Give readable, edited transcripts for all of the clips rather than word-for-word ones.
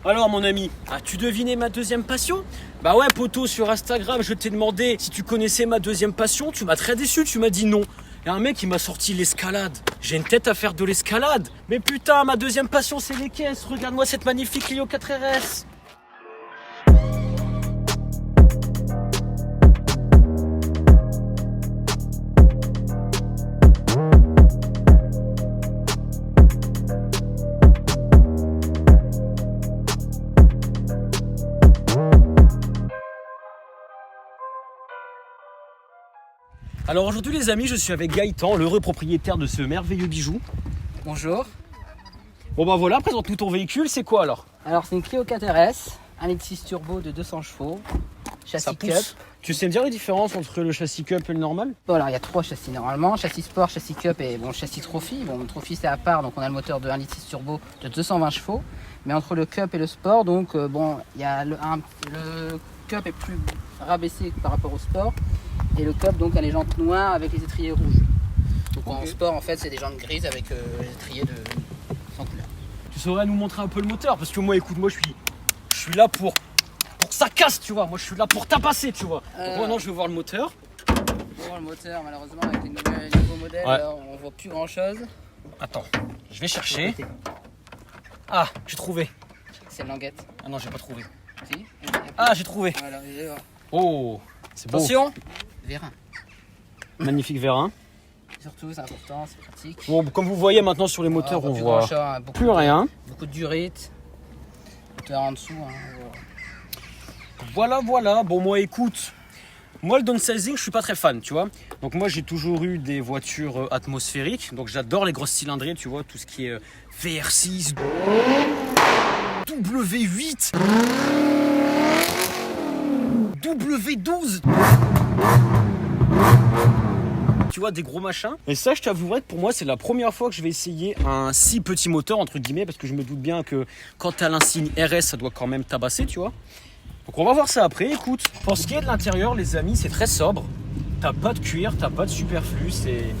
Alors mon ami, as-tu deviné ma deuxième passion? Bah ouais poto, sur Instagram je t'ai demandé si tu connaissais ma deuxième passion, tu m'as très déçu, tu m'as dit non. Et un mec qui m'a sorti l'escalade. J'ai une tête à faire de l'escalade. Mais putain, ma deuxième passion c'est les caisses, regarde-moi cette magnifique Clio 4RS. Alors aujourd'hui les amis, je suis avec Gaëtan, l'heureux propriétaire de ce merveilleux bijou. Bonjour. Bon bah voilà, présente-nous ton véhicule, c'est quoi alors? Alors c'est une Clio 4RS, 1,6 litre turbo de 200 chevaux, Ça châssis pousse. cup. Tu sais me dire les différences entre le châssis cup et le normal? Bon alors il y a 3 châssis normalement, châssis sport, châssis cup et bon châssis trophy. Bon le trophy c'est à part, donc on a le moteur de 1,6 litre turbo de 220 chevaux. Mais entre le cup et le sport, donc bon il y a le cup est plus rabaissé par rapport au sport. Et le cup donc a les jantes noires avec les étriers rouges. Donc en sport en fait c'est des jantes grises avec les étriers sans couleur. Tu saurais nous montrer un peu le moteur? Parce que moi écoute, moi je suis là pour que ça casse, tu vois. Moi je suis là pour tapasser, tu vois. Donc maintenant je veux voir le moteur. Bon, le moteur malheureusement avec les nouveaux modèles Ouais. on voit plus grand chose. Attends, je vais chercher. Ah, j'ai trouvé. C'est une languette. Ah non, j'ai pas trouvé. Si. Ah, j'ai trouvé. Voilà, vous allez voir. Oh, c'est beau. Attention, vérin. Magnifique vérin. Surtout, c'est important, c'est pratique. Bon, comme vous voyez maintenant sur les moteurs, on plus voit grand-chose, hein, beaucoup plus de- rien. Beaucoup de durite. Moteur en dessous. Hein, voilà. Voilà. Bon, moi écoute, moi le downsizing, je suis pas très fan, tu vois. Donc moi j'ai toujours eu des voitures atmosphériques. Donc j'adore les grosses cylindrées, tu vois, tout ce qui est VR6, W8, W12. Tu vois, des gros machins. Et ça, je t'avouerai que pour moi, c'est la première fois que je vais essayer un si petit moteur, entre guillemets, parce que je me doute bien que quand t'as l'insigne RS, ça doit quand même tabasser, tu vois. Donc on va voir ça après, écoute. Pour ce qui est de l'intérieur, les amis, c'est très sobre. T'as pas de cuir, t'as pas de superflu, c'est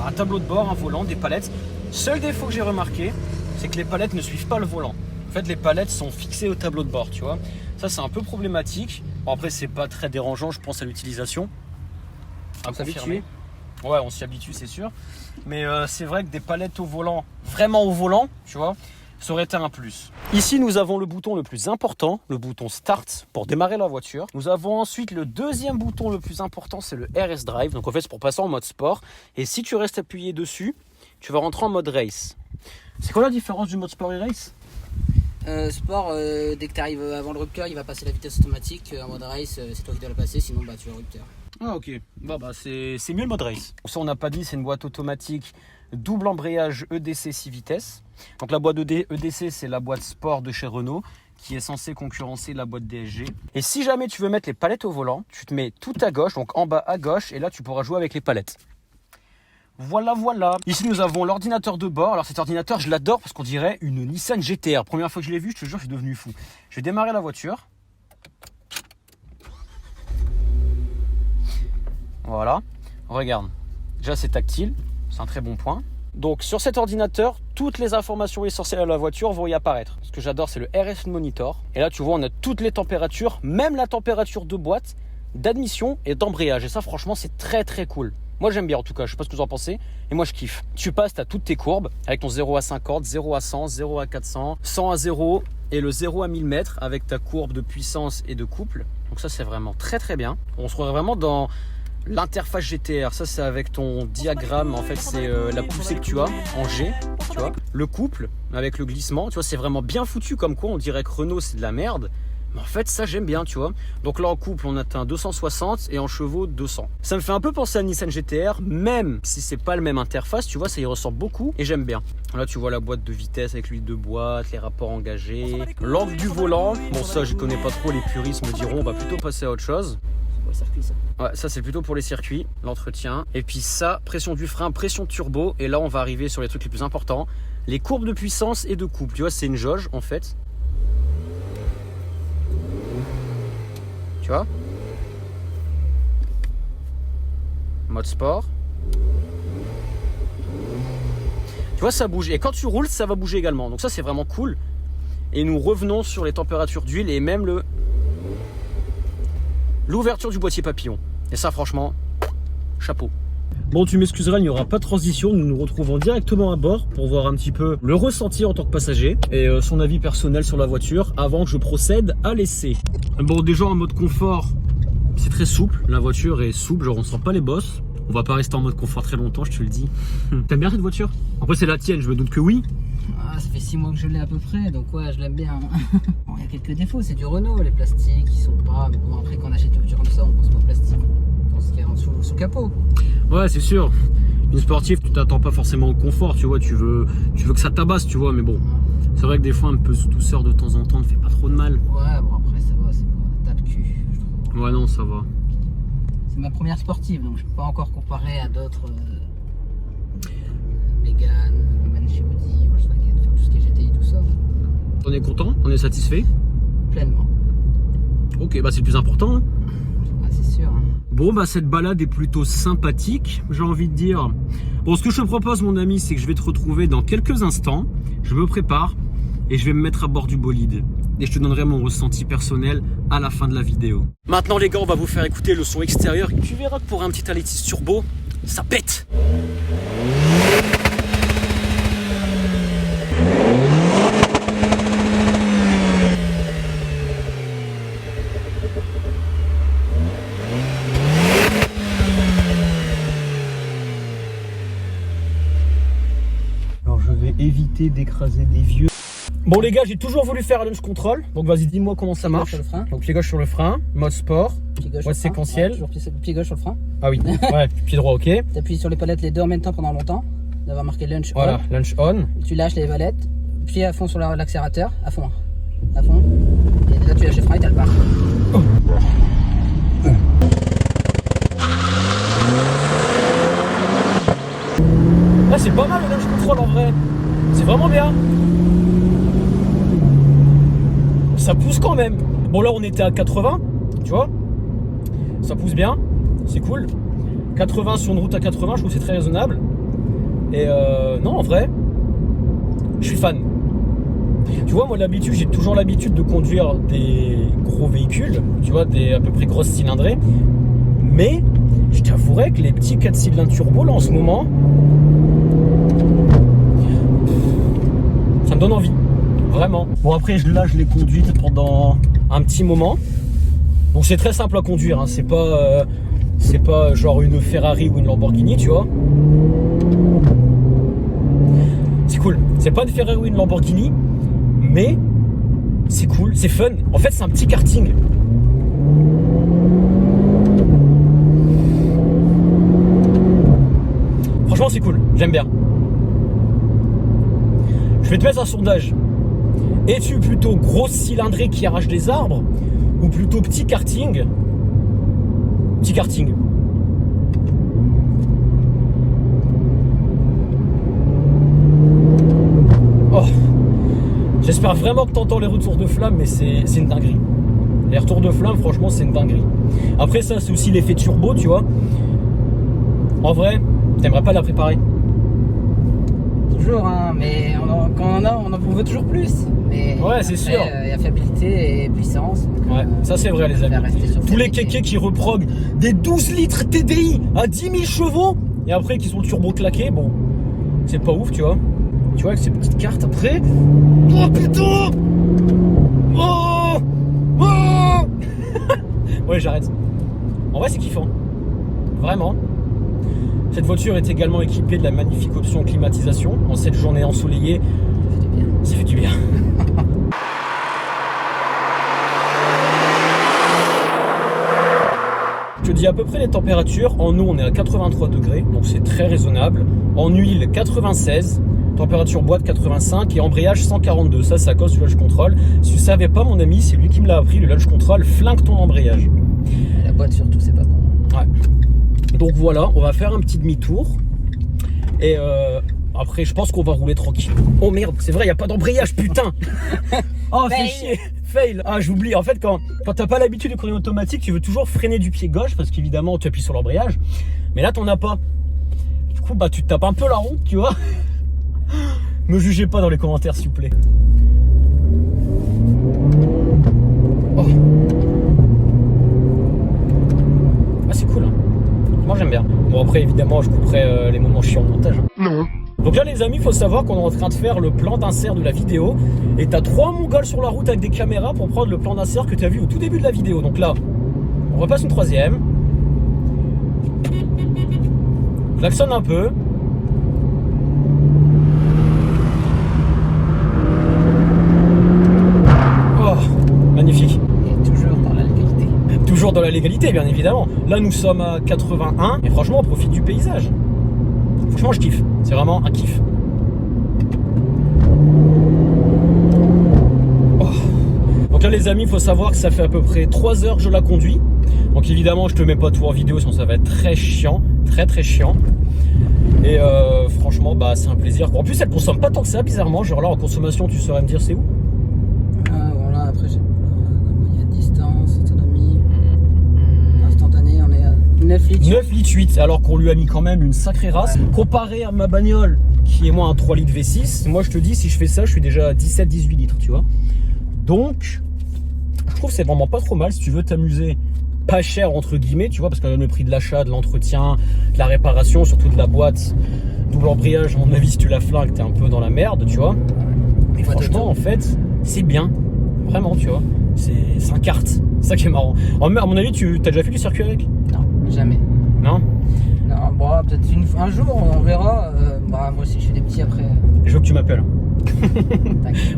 un tableau de bord, un volant, des palettes. Seul défaut que j'ai remarqué, c'est que les palettes ne suivent pas le volant. En fait, les palettes sont fixées au tableau de bord, tu vois. Ça, c'est un peu problématique. Bon, après, c'est pas très dérangeant, je pense, à l'utilisation. À confirmer. Ouais, on s'y habitue, c'est sûr. Mais c'est vrai que des palettes au volant, vraiment au volant, tu vois, ça aurait été un plus. Ici, nous avons le bouton le plus important, le bouton Start pour démarrer la voiture. Nous avons ensuite le deuxième bouton le plus important, c'est le RS Drive. Donc en fait, c'est pour passer en mode sport. Et si tu restes appuyé dessus, tu vas rentrer en mode race. C'est quoi la différence du mode sport et race? Sport, dès que tu arrives avant le rupteur, il va passer la vitesse automatique. En mode race, c'est toi qui dois la passer, sinon bah, tu vas au rupteur. Ah ok, bah c'est mieux le mode race. Ça on n'a pas dit, c'est une boîte automatique double embrayage EDC 6 vitesses. Donc la boîte EDC c'est la boîte sport de chez Renault qui est censée concurrencer la boîte DSG. Et si jamais tu veux mettre les palettes au volant, tu te mets tout à gauche, donc en bas à gauche, et là tu pourras jouer avec les palettes. Voilà. Ici nous avons l'ordinateur de bord. Alors cet ordinateur je l'adore parce qu'on dirait une Nissan GTR. Première fois que je l'ai vu, je te jure je suis devenu fou. Je vais démarrer la voiture. Voilà, regarde, déjà c'est tactile, c'est un très bon point. Donc sur cet ordinateur, toutes les informations essentielles à la voiture vont y apparaître. Ce que j'adore c'est le RS Monitor. Et là tu vois on a toutes les températures, même la température de boîte, d'admission et d'embrayage. Et ça franchement c'est très très cool. Moi j'aime bien en tout cas, je sais pas ce que vous en pensez, et moi je kiffe. Tu passes, tu as toutes tes courbes avec ton 0 à 50, 0 à 100, 0 à 400, 100 à 0 et le 0 à 1000 mètres avec ta courbe de puissance et de couple. Donc ça c'est vraiment très très bien. On se retrouve vraiment dans l'interface GTR, ça c'est avec ton diagramme, en fait c'est la poussée que tu as en G, tu vois. Le couple avec le glissement, tu vois, c'est vraiment bien foutu comme quoi on dirait que Renault c'est de la merde. Mais en fait ça j'aime bien, tu vois. Donc là en couple on atteint 260 et en chevaux 200. Ça me fait un peu penser à Nissan GTR, même si c'est pas le même interface, tu vois, ça y ressemble beaucoup et j'aime bien. Là tu vois la boîte de vitesse avec l'huile de boîte, les rapports engagés, l'angle du volant. Bon ça je connais pas trop, les puristes me diront on va plutôt passer à autre chose. Pour le circuit, ça. Ouais, ça c'est plutôt pour les circuits, l'entretien. Et puis ça, pression du frein, pression turbo. Et là on va arriver sur les trucs les plus importants. Les courbes de puissance et de couple. Tu vois, c'est une jauge en fait. Tu vois, mode sport. Tu vois, ça bouge. Et quand tu roules, ça va bouger également. Donc ça c'est vraiment cool. et nous revenons sur les températures d'huile et même l'ouverture du boîtier papillon. Et ça franchement, chapeau. Bon, tu m'excuseras, il n'y aura pas de transition, nous nous retrouvons directement à bord pour voir un petit peu le ressenti en tant que passager et son avis personnel sur la voiture avant que je procède à l'essai. Bon, déjà en mode confort, c'est très souple, la voiture est souple, genre on sent pas les bosses. On va pas rester en mode confort très longtemps, je te le dis. T'aimes bien cette voiture? Après c'est la tienne, je me doute que oui. Ah, ça fait 6 mois que je l'ai à peu près, donc ouais, je l'aime bien. Bon, il y a quelques défauts, c'est du Renault, les plastiques, ils sont pas... Mais bon, après quand on achète une voiture comme ça, on pense pas au plastique. On pense qu'il y a en dessous sous le capot. Ouais, c'est sûr. Une sportive, tu t'attends pas forcément au confort, tu vois, tu veux que ça tabasse, tu vois, mais bon. C'est vrai que des fois, un peu de douceur de temps en temps ne fait pas trop de mal. Ouais, bon après ça va, c'est pas tape-cul, je trouve. Ouais, non, ça va. C'est ma première sportive, donc je peux pas encore comparer à d'autres Mégane, Banshee Audi, Volkswagen, enfin tout ce qui est GTI, tout ça. On est content? On est satisfait? Pleinement. Ok, bah c'est le plus important. Hein. Ah, c'est sûr. Hein. Bon, bah cette balade est plutôt sympathique, j'ai envie de dire. Bon, ce que je te propose, mon ami, c'est que je vais te retrouver dans quelques instants. Je me prépare et je vais me mettre à bord du bolide. Et je te donnerai mon ressenti personnel à la fin de la vidéo. Maintenant les gars, on va vous faire écouter le son extérieur. Tu verras que pour un petit Alexis Turbo, ça pète. Alors je vais éviter d'écraser des vieux. Bon les gars, j'ai toujours voulu faire un launch control, donc vas-y dis-moi comment ça marche. Sur le frein. Donc pied gauche sur le frein, mode sport, mode séquentiel. Ouais, toujours pied gauche sur le frein. Ah oui, ouais, pied droit, ok. Tu appuies sur les palettes les deux en même temps pendant longtemps. D'avoir marqué launch on. Voilà, launch on. Tu lâches les palettes, pied à fond sur l'accélérateur, à fond. À fond. Et là tu lâches le frein et t'as le pas. Oh. Ah, c'est pas mal le launch control en vrai. C'est vraiment bien. Ça pousse quand même. Bon là on était à 80, tu vois. Ça pousse bien, c'est cool. 80 sur une route à 80, je trouve que c'est très raisonnable. Et non en vrai, je suis fan. Tu vois, moi d'habitude, j'ai toujours l'habitude de conduire des gros véhicules, tu vois, des à peu près grosses cylindrées. Mais je t'avouerais que les petits 4 cylindres turbo là en ce moment, ça me donne envie. Vraiment. Bon après là je l'ai conduite pendant un petit moment. Donc c'est très simple à conduire, hein. C'est pas genre une Ferrari ou une Lamborghini, tu vois. C'est cool. C'est pas une Ferrari ou une Lamborghini, mais c'est cool, c'est fun. En fait c'est un petit karting. Franchement c'est cool, j'aime bien. Je vais te mettre un sondage. Es-tu plutôt grosse cylindrée qui arrache des arbres ou plutôt petit karting? Petit karting. Oh. J'espère vraiment que tu entends les retours de flamme, mais c'est une dinguerie. Les retours de flamme, franchement, c'est une dinguerie. Après ça, c'est aussi l'effet turbo, tu vois. En vrai, t'aimerais pas la préparer? Toujours, hein, mais quand on en veut toujours plus. Mais ouais, c'est sûr. Il y a fiabilité et puissance. Donc, ouais, ça c'est vrai les amis. Tous les kékés qui reproguent des 12 litres TDI à 10 000 chevaux et après qui sont le turbo claqué, bon, c'est pas ouf, tu vois. Tu vois, avec ces petites cartes après. Oh putain! Oh! Oh! Ouais, j'arrête. En vrai, c'est kiffant. Vraiment. Cette voiture est également équipée de la magnifique option climatisation. En cette journée ensoleillée, ça fait du bien. Je te dis à peu près les températures. En eau, on est à 83 degrés, donc c'est très raisonnable. En huile, 96. Température boîte 85 et embrayage 142. Ça, c'est à cause du launch control. Si tu savais pas, mon ami, c'est lui qui me l'a appris. Le launch control flingue ton embrayage. La boîte surtout, c'est pas bon. Ouais. Donc voilà, on va faire un petit demi-tour. Et après, je pense qu'on va rouler tranquille. Oh merde, c'est vrai, il n'y a pas d'embrayage, putain. Oh, fais chier. Fail. Ah, j'oublie. En fait, quand t'as pas l'habitude de conduire automatique, tu veux toujours freiner du pied gauche parce qu'évidemment, tu appuies sur l'embrayage. Mais là, t'en as pas. Du coup, bah, tu te tapes un peu la honte, tu vois. Me jugez pas dans les commentaires, s'il vous plaît. Oh. Ah, c'est cool. Hein. Moi, j'aime bien. Bon, après, évidemment, je couperai les moments chiants au montage. Hein. Non. Donc là, les amis, il faut savoir qu'on est en train de faire le plan d'insert de la vidéo. Et t'as 3 Mongols sur la route avec des caméras pour prendre le plan d'insert que t'as vu au tout début de la vidéo. Donc là, on repasse une 3e. Klaxonne un peu. Oh, magnifique. Et toujours dans la légalité. Toujours dans la légalité, bien évidemment. Là, nous sommes à 81 et franchement, on profite du paysage. Franchement, je kiffe. C'est vraiment un kiff. Oh. Donc là, les amis, il faut savoir que ça fait à peu près 3 heures que je la conduis. Donc évidemment, je te mets pas tout en vidéo, sinon ça va être très chiant. Très chiant. Et franchement, bah, c'est un plaisir. En plus, elle consomme pas tant que ça, bizarrement. Genre là, en consommation, tu saurais me dire c'est où? Voilà, après, j'ai il y a distance, autonomie. Instantané, on est à 9 litres. 9 litres 8, alors qu'on lui a mis quand même une sacrée race. Ouais. Comparé à ma bagnole, qui est moi un 3 litres V6, moi je te dis, si je fais ça, je suis déjà à 17-18 litres, tu vois. Donc, je trouve que c'est vraiment pas trop mal si tu veux t'amuser. Pas cher entre guillemets, tu vois, parce que le prix de l'achat, de l'entretien, de la réparation, surtout de la boîte, double embrayage, à mon avis, si tu la flingues, t'es un peu dans la merde, tu vois. Mais franchement, en fait, c'est bien. Vraiment, tu vois. C'est un kart. C'est ça qui est marrant. À mon avis, tu as déjà fait du circuit avec? Non, jamais. Non? Non, bon, peut-être un jour, on verra. Bah, moi aussi, je fais des petits après. Je veux que tu m'appelles.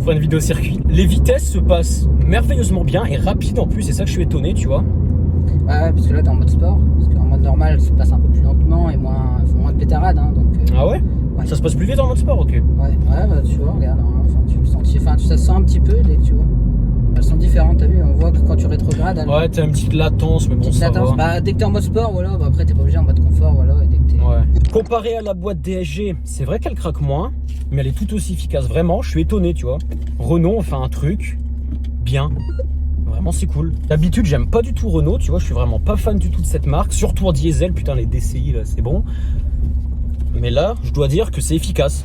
Pour une vidéo circuit. Les vitesses se passent merveilleusement bien et rapide en plus, c'est ça que je suis étonné, tu vois. Ouais, parce que là, t'es en mode sport. Parce qu'en mode normal, ça passe un peu plus lentement et moins de pétarade. Hein, donc, ah ouais, ça se passe plus vite en mode sport, ok. Ouais, bah tu vois, regarde. Ça se sent un petit peu, tu vois. Elles sont différentes, t'as vu, on voit que quand tu rétrogrades... Ouais, t'as une petite latence, mais bon, ça va. Bah, dès que t'es en mode sport, voilà, bah, après t'es pas obligé en mode confort, voilà. Et dès que ouais. Comparé à la boîte DSG, c'est vrai qu'elle craque moins, mais elle est tout aussi efficace, vraiment, je suis étonné, tu vois. Renault, on fait un truc bien. Vraiment, c'est cool. D'habitude, j'aime pas du tout Renault, tu vois, je suis vraiment pas fan du tout de cette marque, surtout en diesel, putain, les DCI, là, c'est bon. Mais là, je dois dire que c'est efficace.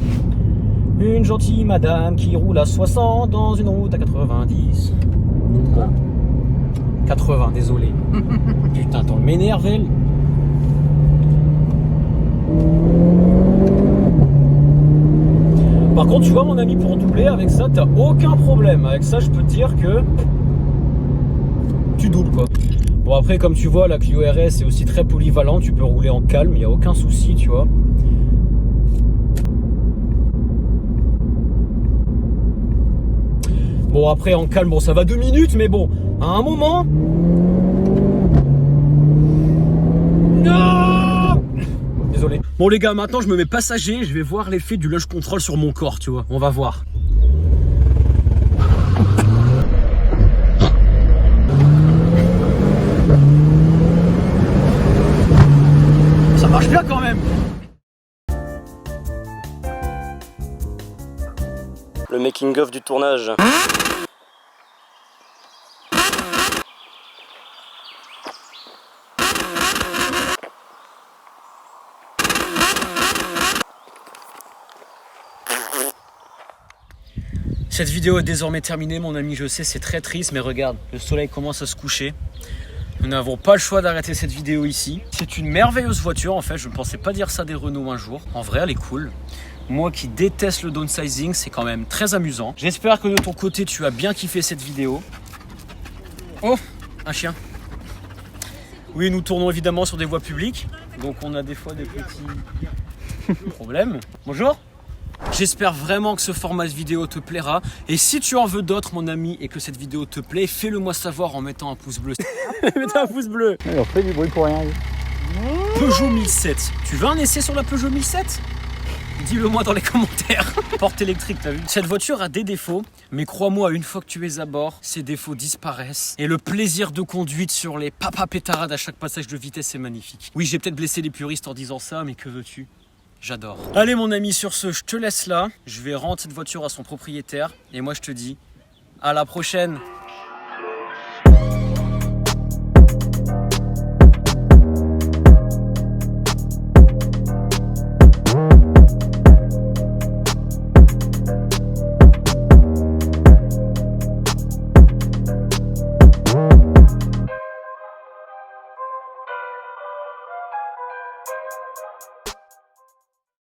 Une gentille madame qui roule à 60 dans une route à 90. Bon. 80, désolé. Putain, t'en m'énerve, elle. Par contre, tu vois, mon ami, pour doubler avec ça, t'as aucun problème. Avec ça, je peux te dire que tu doubles, quoi. Bon, après, comme tu vois, la Clio RS est aussi très polyvalente. Tu peux rouler en calme, il n'y a aucun souci, tu vois. Bon, après, en calme, bon, ça va 2 minutes, mais bon, à un moment... Non! Désolé. Bon, les gars, maintenant, je me mets passager. Je vais voir l'effet du luge control sur mon corps, tu vois. On va voir. Ça marche bien, quand même. Le making-of du tournage. Cette vidéo est désormais terminée, mon ami, je sais, c'est très triste, mais regarde, le soleil commence à se coucher. Nous n'avons pas le choix d'arrêter cette vidéo ici. C'est une merveilleuse voiture, en fait, je ne pensais pas dire ça des Renault un jour. En vrai, elle est cool. Moi qui déteste le downsizing, c'est quand même très amusant. J'espère que de ton côté, tu as bien kiffé cette vidéo. Oh, un chien. Oui, nous tournons évidemment sur des voies publiques, donc on a des fois des petits problèmes. Bonjour. J'espère vraiment que ce format de vidéo te plaira. Et si tu en veux d'autres, mon ami, et que cette vidéo te plaît, fais-le moi savoir en mettant un pouce bleu. Mettez un pouce bleu. On fait du bruit pour rien. Peugeot 1007. Tu veux un essai sur la Peugeot 1007 ? Dis-le moi dans les commentaires. Porte électrique, t'as vu ? Cette voiture a des défauts, mais crois-moi, une fois que tu es à bord, ces défauts disparaissent. Et le plaisir de conduite sur les papas pétarades à chaque passage de vitesse est magnifique. Oui, j'ai peut-être blessé les puristes en disant ça, mais que veux-tu ? J'adore. Allez mon ami, sur ce, je te laisse là. Je vais rendre cette voiture à son propriétaire. Et moi, je te dis à la prochaine.